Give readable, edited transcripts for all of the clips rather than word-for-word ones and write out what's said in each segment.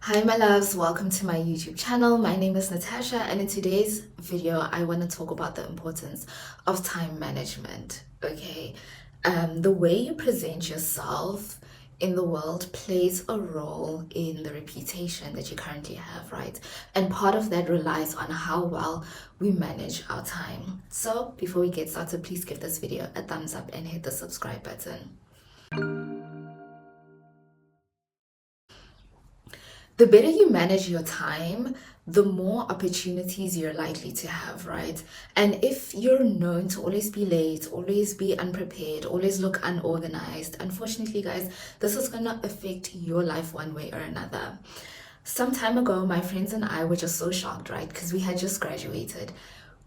Hi my loves, welcome to my YouTube channel. My name is Natasha, and in today's video I want to talk about the importance of time management. Okay, the way you present yourself in the world plays a role in the reputation that you currently have, right? And part of that relies on how well we manage our time. So before we get started, please give this video a thumbs up and hit the subscribe button. The better you manage your time, the more opportunities you're likely to have, right? And if you're known to always be late, always be unprepared, always look unorganized, unfortunately, guys, this is gonna affect your life one way or another. Some time ago, my friends and I were just so shocked, right? Because we had just graduated.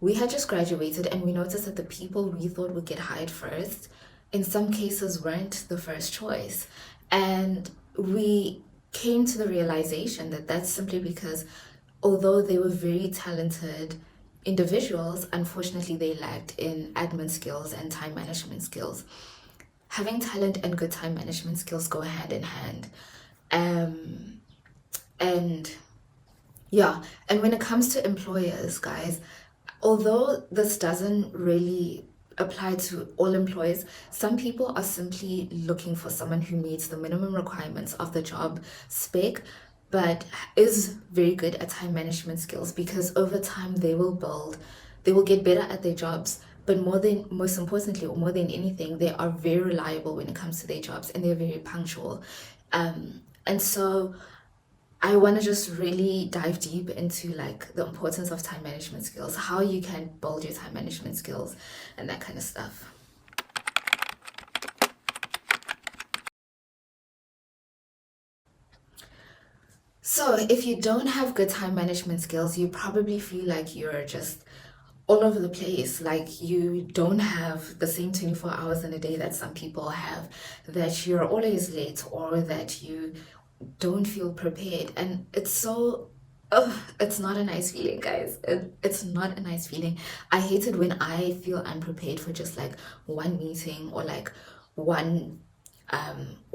We had just graduated, and we noticed that the people we thought would get hired first, in some cases, weren't the first choice. And we came to the realization that that's simply because although they were very talented individuals, unfortunately they lacked in admin skills and time management skills. Having talent and good time management skills go hand in hand. And yeah, and when it comes to employers, guys, although this doesn't really apply to all employers, some people are simply looking for someone who meets the minimum requirements of the job spec, but is very good at time management skills, because over time they will get better at their jobs. But most importantly, or more than anything, they are very reliable when it comes to their jobs, and they're very punctual. And so I want to just really dive deep into like the importance of time management skills, how you can build your time management skills, and that kind of stuff. So, if you don't have good time management skills, you probably feel like you're just all over the place, like you don't have the same 24 hours in a day that some people have, that you're always late, or that you don't feel prepared. And it's so, oh, it's not a nice feeling, guys. It's not a nice feeling. I hate it when I feel unprepared for just like one meeting, or like one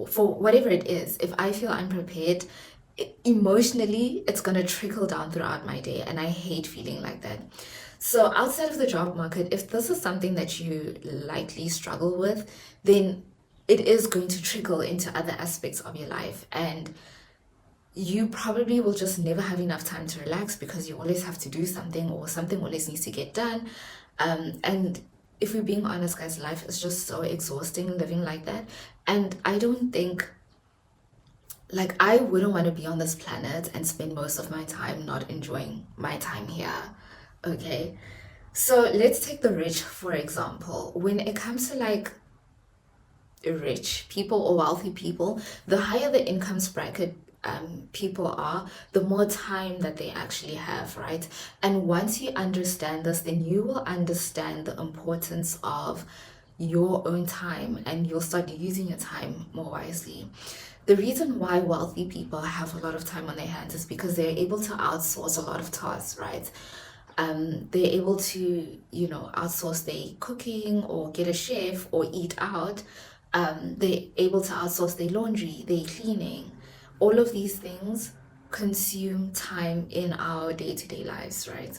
for whatever it is. If I feel unprepared, emotionally it's gonna trickle down throughout my day, and I hate feeling like that. So outside of the job market, if this is something that you likely struggle with, then it is going to trickle into other aspects of your life, and you probably will just never have enough time to relax, because you always have to do something, or something always needs to get done. And if we're being honest, guys, life is just so exhausting living like that. And I don't think, like, I wouldn't want to be on this planet and spend most of my time not enjoying my time here. Okay, so let's take the rich for example. When it comes to like rich people or wealthy people, the higher the income bracket people are, the more time that they actually have, right? And once you understand this, then you will understand the importance of your own time, and you'll start using your time more wisely. The reason why wealthy people have a lot of time on their hands is because they're able to outsource a lot of tasks, right? They're able to, outsource their cooking, or get a chef, or eat out. They're able to outsource their laundry, their cleaning. All of these things consume time in our day-to-day lives, right?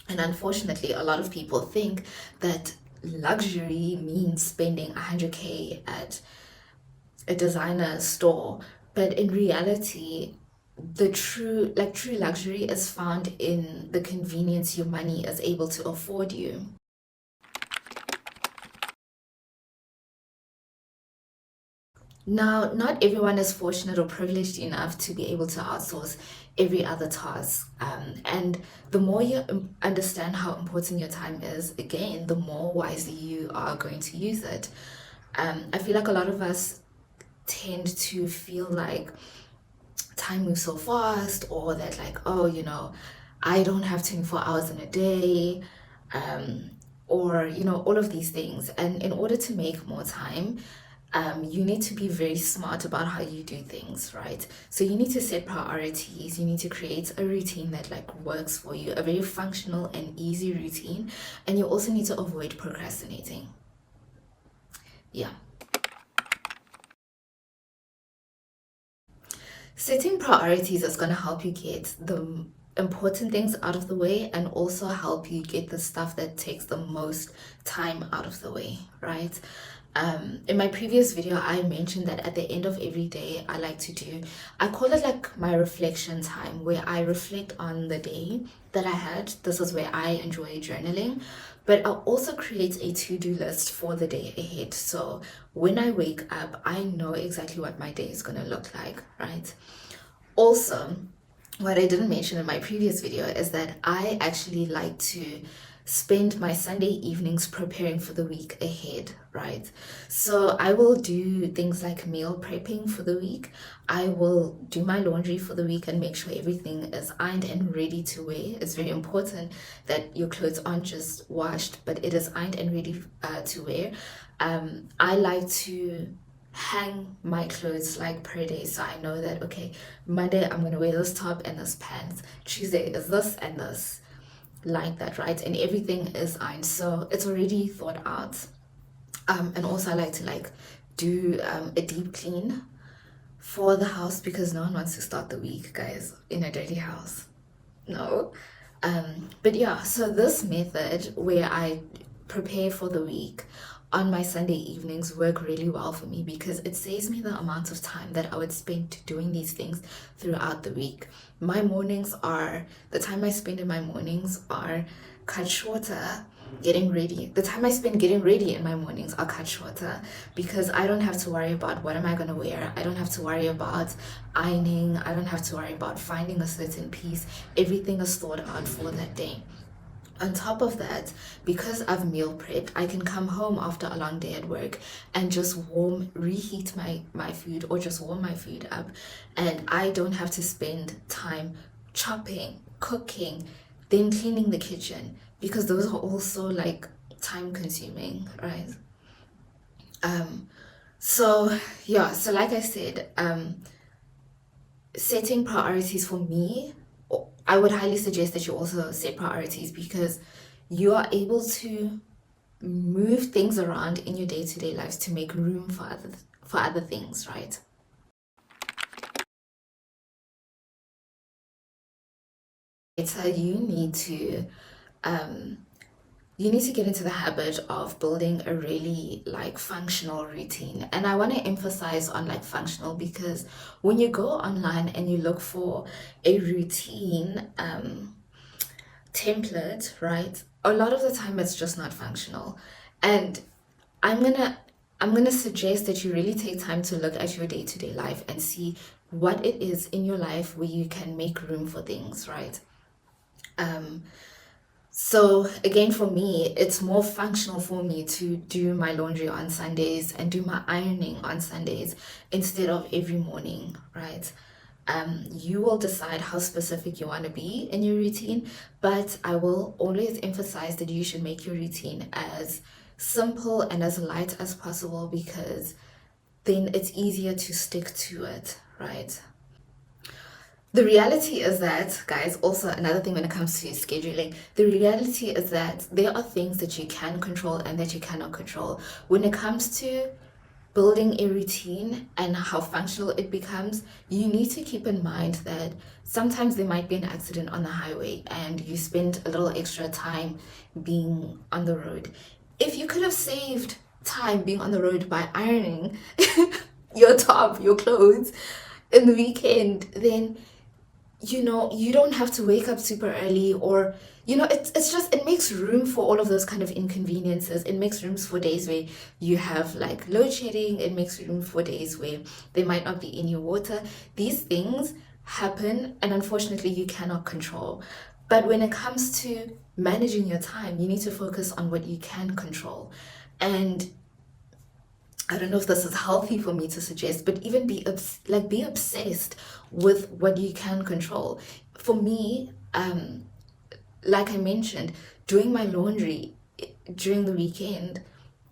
And unfortunately, a lot of people think that luxury means spending 100K at a designer store, but in reality, the true luxury is found in the convenience your money is able to afford you. Now, not everyone is fortunate or privileged enough to be able to outsource every other task. And the more you understand how important your time is, again, the more wisely you are going to use it. I feel like a lot of us tend to feel like time moves so fast, or that like, oh, I don't have 24 hours in a day, um, or all of these things. And in order to make more time, you need to be very smart about how you do things, right? So you need to set priorities, you need to create a routine that like works for you, a very functional and easy routine. And you also need to avoid procrastinating. Yeah. Setting priorities is going to help you get the important things out of the way and also help you get the stuff that takes the most time out of the way, right? In my previous video, I mentioned that at the end of every day, I like to do, I call it like my reflection time, where I reflect on the day that I had. This is where I enjoy journaling, but I'll also create a to-do list for the day ahead. So when I wake up, I know exactly what my day is going to look like, right? Also, what I didn't mention in my previous video is that I actually like to spend my Sunday evenings preparing for the week ahead, right? So I will do things like meal prepping for the week. I will do my laundry for the week and make sure everything is ironed and ready to wear. It's very important that your clothes aren't just washed, but it is ironed and ready to wear. I like to hang my clothes like per day, so I know that okay, Monday I'm gonna wear this top and this pants, Tuesday is this and this, like that, right? And everything is ironed, so it's already thought out. And also I like to do a deep clean for the house because no one wants to start the week, guys, in a dirty house. No. But yeah, so this method where I prepare for the week on my Sunday evenings work really well for me because it saves me the amount of time that I would spend doing these things throughout the week. My mornings are, the time I spend in my mornings are cut shorter getting ready. The time I spend getting ready in my mornings are cut shorter because I don't have to worry about what am I going to wear. I don't have to worry about ironing. I don't have to worry about finding a certain piece. Everything is thought out for that day. On top of that, because I've meal prepped, I can come home after a long day at work and just reheat my food or just warm my food up. And I don't have to spend time chopping, cooking, then cleaning the kitchen because those are also like time consuming, right? So yeah, so like I said, setting priorities for me, I would highly suggest that you also set priorities because you are able to move things around in your day-to-day lives to make room for other things, right? So you need to get into the habit of building a really like functional routine. And I want to emphasize on like functional because when you go online and you look for a routine template, right? A lot of the time it's just not functional. And I'm gonna I'm gonna suggest that you really take time to look at your day-to-day life and see what it is in your life where you can make room for things, right? So again, for me, it's more functional for me to do my laundry on Sundays and do my ironing on Sundays instead of every morning, right? You will decide how specific you want to be in your routine, but I will always emphasize that you should make your routine as simple and as light as possible because then it's easier to stick to it, right? The reality is that, guys, also another thing when it comes to scheduling, the reality is that there are things that you can control and that you cannot control. When it comes to building a routine and how functional it becomes, you need to keep in mind that sometimes there might be an accident on the highway and you spend a little extra time being on the road. If you could have saved time being on the road by ironing your top, your clothes in the weekend, then you don't have to wake up super early or it's just it makes room for all of those kind of inconveniences. It makes rooms for days where you have like load shedding. It makes room for days where there might not be any water. These things happen and unfortunately you cannot control. But when it comes to managing your time, you need to focus on what you can control. And I don't know if this is healthy for me to suggest, but even be obsessed with what you can control. For me, like I mentioned, doing my laundry during the weekend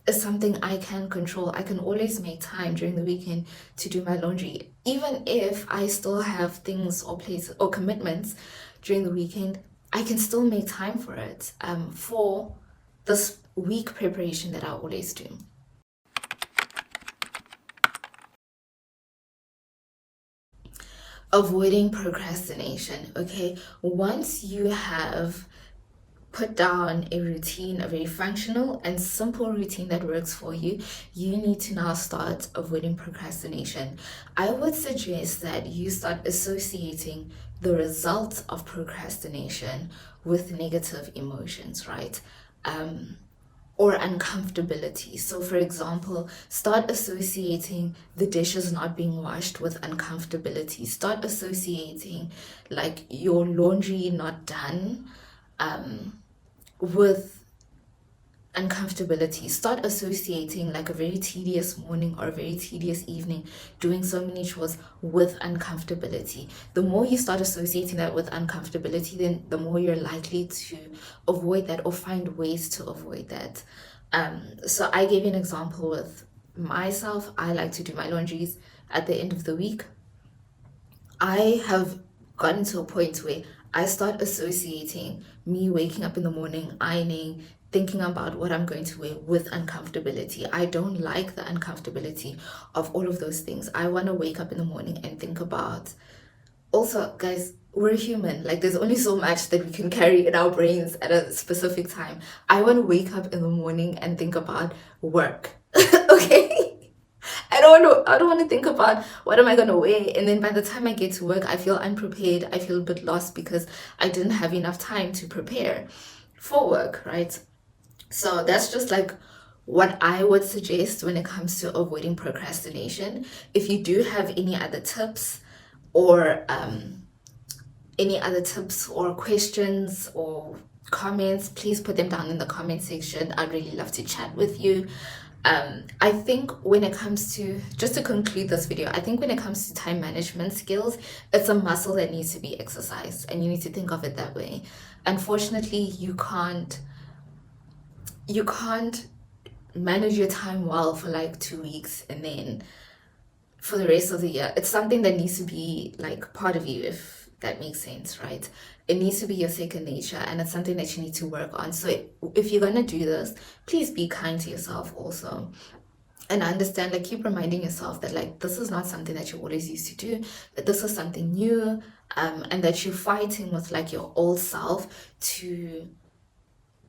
is something I can control. I can always make time during the weekend to do my laundry, even if I still have things or places or commitments during the weekend. I can still make time for it for this week preparation that I always do. avoiding procrastination. Okay, once you have put down a routine, a very functional and simple routine that works for you, you need to now start avoiding procrastination. I would suggest that you start associating the results of procrastination with negative emotions, right? Or uncomfortability. So, for example, start associating the dishes not being washed with uncomfortability. Start associating like your laundry not done with uncomfortability. Start associating like a very tedious morning or a very tedious evening doing so many chores with uncomfortability. The more you start associating that with uncomfortability, then the more you're likely to avoid that or find ways to avoid that. So I gave you an example with myself. I like to do my laundries at the end of the week. I have gotten to a point where I start associating me waking up in the morning, ironing, thinking about what I'm going to wear with uncomfortability. I don't like the uncomfortability of all of those things. I want to wake up in the morning and think about. Also, guys, we're human. Like, there's only so much that we can carry in our brains at a specific time. I want to wake up in the morning and think about work. Okay? I don't want to think about what am I gonna wear, and then by the time I get to work I feel unprepared. I feel a bit lost because I didn't have enough time to prepare for work, right? So that's just like what I would suggest when it comes to avoiding procrastination. If you do have any other tips or questions or comments, please put them down in the comment section. I'd really love to chat with you. I think when it comes to, just to conclude this video, I think when it comes to time management skills, it's a muscle that needs to be exercised, and you need to think of it that way. Unfortunately, you can't manage your time well for like 2 weeks and then for the rest of the year. It's something that needs to be like part of you, if that makes sense, right? It needs to be your second nature, and it's something that you need to work on. So if you're gonna do this, please be kind to yourself also, and understand, like, keep reminding yourself that like this is not something that you always used to do, that this is something new, and that you're fighting with like your old self to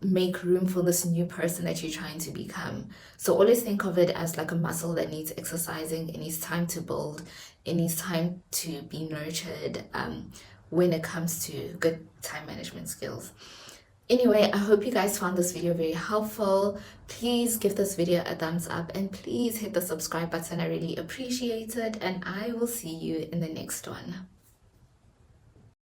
make room for this new person that you're trying to become. So always think of it as like a muscle that needs exercising. It needs time to build. It needs time to be nurtured when it comes to good time management skills. Anyway, I hope you guys found this video very helpful. Please give this video a thumbs up and please hit the subscribe button. I really appreciate it, and I will see you in the next one.